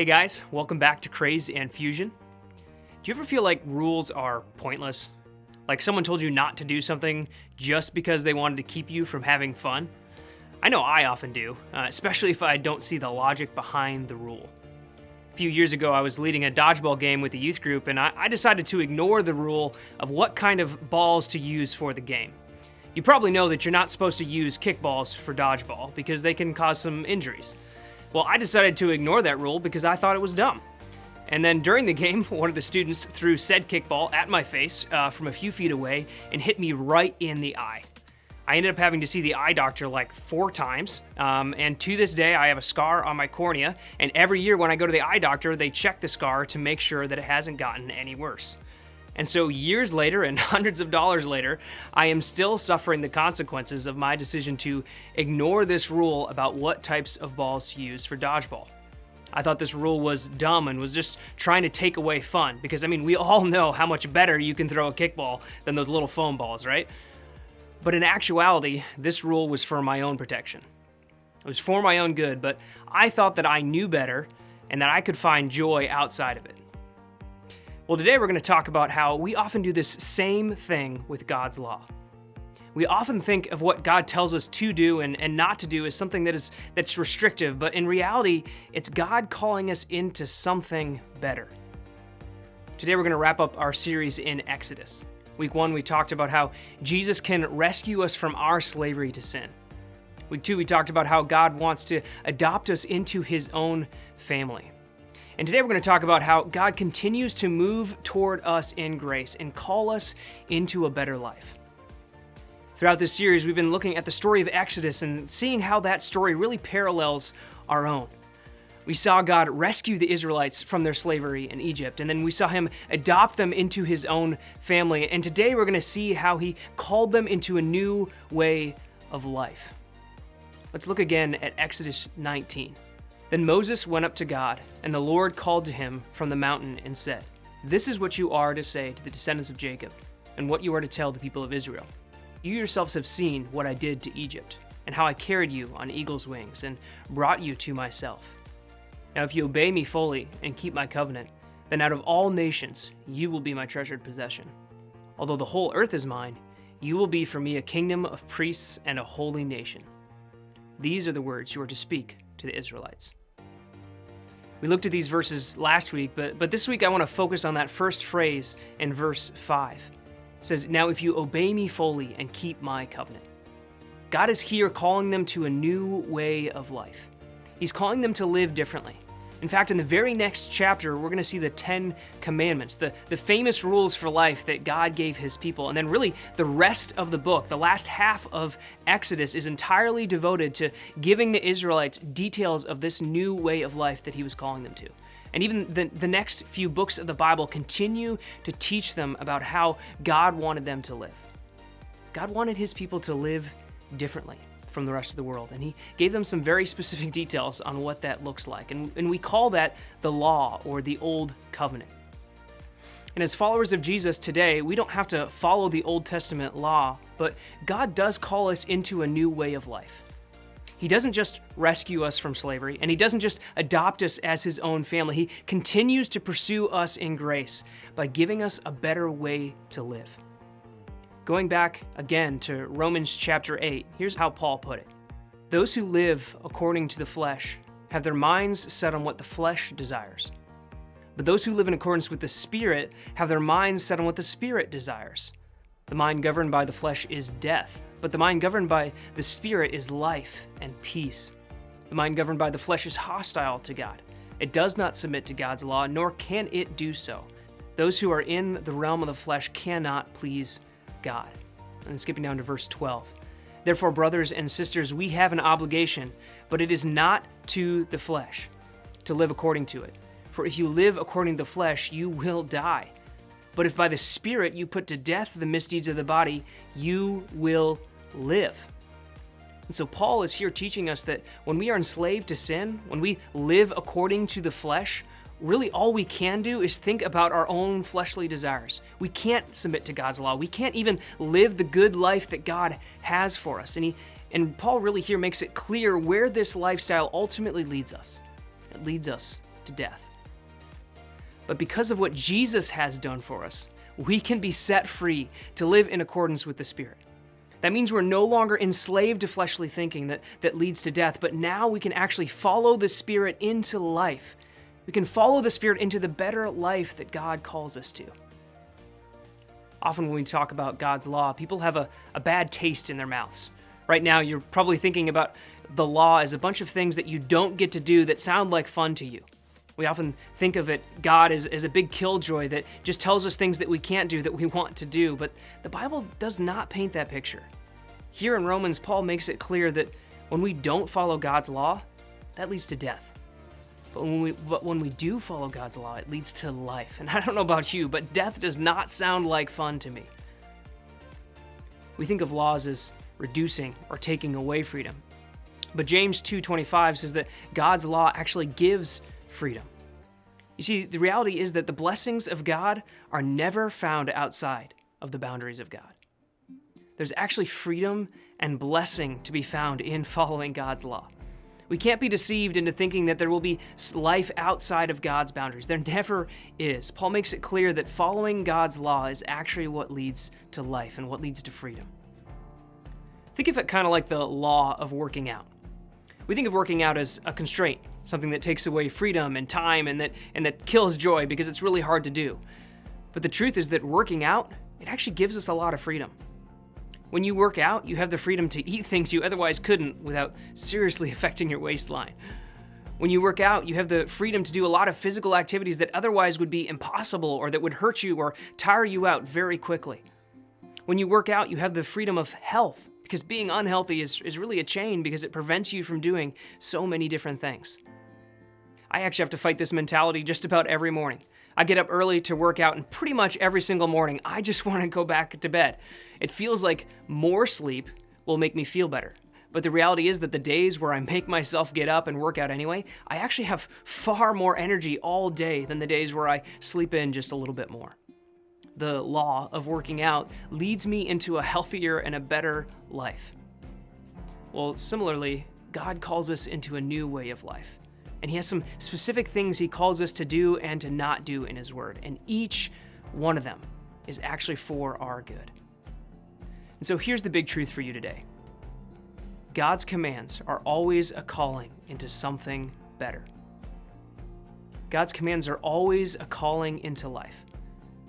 Hey guys, welcome back to Craze and Fusion. Do you ever feel like rules are pointless? Like someone told you not to do something just because they wanted to keep you from having fun? I know I often do, especially if I don't see the logic behind the rule. A few years ago, I was leading a dodgeball game with the youth group, and I decided to ignore the rule of what kind of balls to use for the game. You probably know that you're not supposed to use kickballs for dodgeball because they can cause some injuries. Well, I decided to ignore that rule because I thought it was dumb. And then during the game, one of the students threw said kickball at my face from a few feet away and hit me right in the eye. I ended up having to see the eye doctor like 4 times, and to this day I have a scar on my cornea, and every year when I go to the eye doctor, they check the scar to make sure that it hasn't gotten any worse. And so years later and hundreds of dollars later, I am still suffering the consequences of my decision to ignore this rule about what types of balls to use for dodgeball. I thought this rule was dumb and was just trying to take away fun because, we all know how much better you can throw a kickball than those little foam balls, right? But in actuality, this rule was for my own protection. It was for my own good, but I thought that I knew better and that I could find joy outside of it. Well, today we're going to talk about how we often do this same thing with God's law. We often think of what God tells us to do and not to do as something that's restrictive, but in reality, it's God calling us into something better. Today we're going to wrap up our series in Exodus. Week 1, we talked about how Jesus can rescue us from our slavery to sin. Week 2, we talked about how God wants to adopt us into his own family. And today we're going to talk about how God continues to move toward us in grace and call us into a better life. Throughout this series, we've been looking at the story of Exodus and seeing how that story really parallels our own. We saw God rescue the Israelites from their slavery in Egypt, and then we saw him adopt them into his own family. And today we're going to see how he called them into a new way of life. Let's look again at Exodus 19. Then Moses went up to God, and the Lord called to him from the mountain and said, "This is what you are to say to the descendants of Jacob, and what you are to tell the people of Israel. You yourselves have seen what I did to Egypt, and how I carried you on eagle's wings and brought you to myself. Now if you obey me fully and keep my covenant, then out of all nations you will be my treasured possession. Although the whole earth is mine, you will be for me a kingdom of priests and a holy nation. These are the words you are to speak to the Israelites." We looked at these verses last week, but this week I want to focus on that first phrase in verse 5. It says, "Now if you obey me fully and keep my covenant." God is here calling them to a new way of life. He's calling them to live differently. In fact, in the very next chapter, we're going to see the 10 Commandments, the famous rules for life that God gave his people. And then really the rest of the book, the last half of Exodus, is entirely devoted to giving the Israelites details of this new way of life that he was calling them to. And even the next few books of the Bible continue to teach them about how God wanted them to live. God wanted his people to live differently from the rest of the world, and he gave them some very specific details on what that looks like, and we call that the law or the Old Covenant. And as followers of Jesus today, we don't have to follow the Old Testament law, but God does call us into a new way of life. He doesn't just rescue us from slavery, and he doesn't just adopt us as his own family. He continues to pursue us in grace by giving us a better way to live. Going back again to Romans chapter 8, here's how Paul put it. "Those who live according to the flesh have their minds set on what the flesh desires. But those who live in accordance with the Spirit have their minds set on what the Spirit desires. The mind governed by the flesh is death, but the mind governed by the Spirit is life and peace. The mind governed by the flesh is hostile to God. It does not submit to God's law, nor can it do so. Those who are in the realm of the flesh cannot please God." And skipping down to verse 12. "Therefore, brothers and sisters, we have an obligation, but it is not to the flesh, to live according to it. For if you live according to the flesh, you will die. But if by the Spirit you put to death the misdeeds of the body, you will live." And so Paul is here teaching us that when we are enslaved to sin, when we live according to the flesh, really all we can do is think about our own fleshly desires. We can't submit to God's law. We can't even live the good life that God has for us. And Paul really here makes it clear where this lifestyle ultimately leads us. It leads us to death. But because of what Jesus has done for us, we can be set free to live in accordance with the Spirit. That means we're no longer enslaved to fleshly thinking that leads to death, but now we can actually follow the Spirit into life. We can follow the Spirit into the better life that God calls us to. Often when we talk about God's law, people have a bad taste in their mouths. Right now, you're probably thinking about the law as a bunch of things that you don't get to do that sound like fun to you. We often think of God as a big killjoy that just tells us things that we can't do that we want to do, but the Bible does not paint that picture. Here in Romans, Paul makes it clear that when we don't follow God's law, that leads to death. But when we do follow God's law, it leads to life. And I don't know about you, but death does not sound like fun to me. We think of laws as reducing or taking away freedom. But James 2:25 says that God's law actually gives freedom. You see, the reality is that the blessings of God are never found outside of the boundaries of God. There's actually freedom and blessing to be found in following God's law. We can't be deceived into thinking that there will be life outside of God's boundaries. There never is. Paul makes it clear that following God's law is actually what leads to life and what leads to freedom. Think of it kind of like the law of working out. We think of working out as a constraint, something that takes away freedom and time and that kills joy because it's really hard to do. But the truth is that working out, it actually gives us a lot of freedom. When you work out, you have the freedom to eat things you otherwise couldn't without seriously affecting your waistline. When you work out, you have the freedom to do a lot of physical activities that otherwise would be impossible or that would hurt you or tire you out very quickly. When you work out, you have the freedom of health, because being unhealthy is really a chain because it prevents you from doing so many different things. I actually have to fight this mentality just about every morning. I get up early to work out, and pretty much every single morning, I just want to go back to bed. It feels like more sleep will make me feel better. But the reality is that the days where I make myself get up and work out anyway, I actually have far more energy all day than the days where I sleep in just a little bit more. The law of working out leads me into a healthier and a better life. Well, similarly, God calls us into a new way of life. And he has some specific things he calls us to do and to not do in his word. And each one of them is actually for our good. And so here's the big truth for you today. God's commands are always a calling into something better. God's commands are always a calling into life.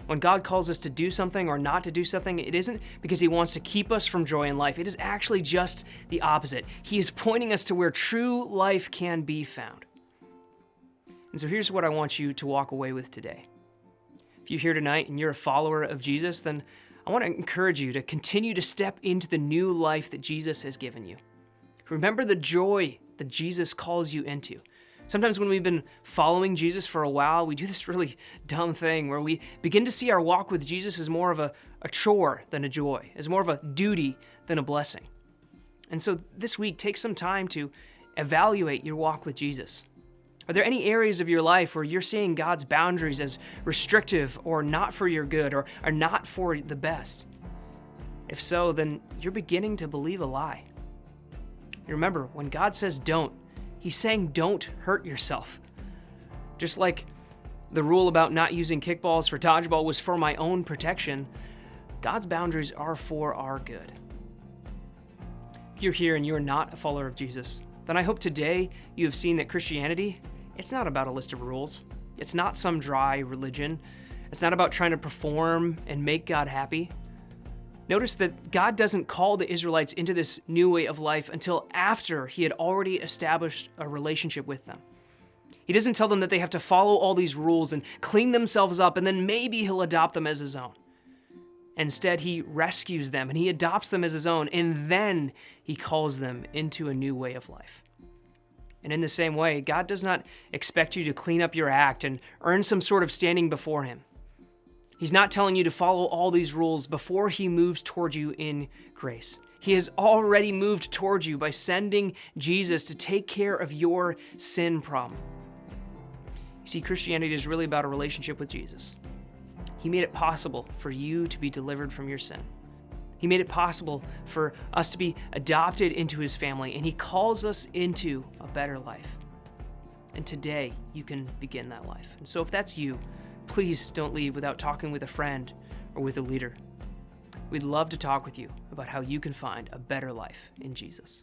When God calls us to do something or not to do something, it isn't because he wants to keep us from joy in life. It is actually just the opposite. He is pointing us to where true life can be found. And so here's what I want you to walk away with today. If you're here tonight and you're a follower of Jesus, then I want to encourage you to continue to step into the new life that Jesus has given you. Remember the joy that Jesus calls you into. Sometimes when we've been following Jesus for a while, we do this really dumb thing where we begin to see our walk with Jesus as more of a chore than a joy, as more of a duty than a blessing. And so this week, take some time to evaluate your walk with Jesus. Are there any areas of your life where you're seeing God's boundaries as restrictive or not for your good or are not for the best? If so, then you're beginning to believe a lie. Remember, when God says don't, he's saying don't hurt yourself. Just like the rule about not using kickballs for dodgeball was for my own protection, God's boundaries are for our good. If you're here and you're not a follower of Jesus, then I hope today you have seen that Christianity, it's not about a list of rules. It's not some dry religion. It's not about trying to perform and make God happy. Notice that God doesn't call the Israelites into this new way of life until after he had already established a relationship with them. He doesn't tell them that they have to follow all these rules and clean themselves up and then maybe he'll adopt them as his own. Instead, he rescues them and he adopts them as his own, and then he calls them into a new way of life. And in the same way, God does not expect you to clean up your act and earn some sort of standing before him. He's not telling you to follow all these rules before he moves toward you in grace. He has already moved toward you by sending Jesus to take care of your sin problem. You see, Christianity is really about a relationship with Jesus. He made it possible for you to be delivered from your sin. He made it possible for us to be adopted into his family, and he calls us into a better life. And today, you can begin that life. And so if that's you, please don't leave without talking with a friend or with a leader. We'd love to talk with you about how you can find a better life in Jesus.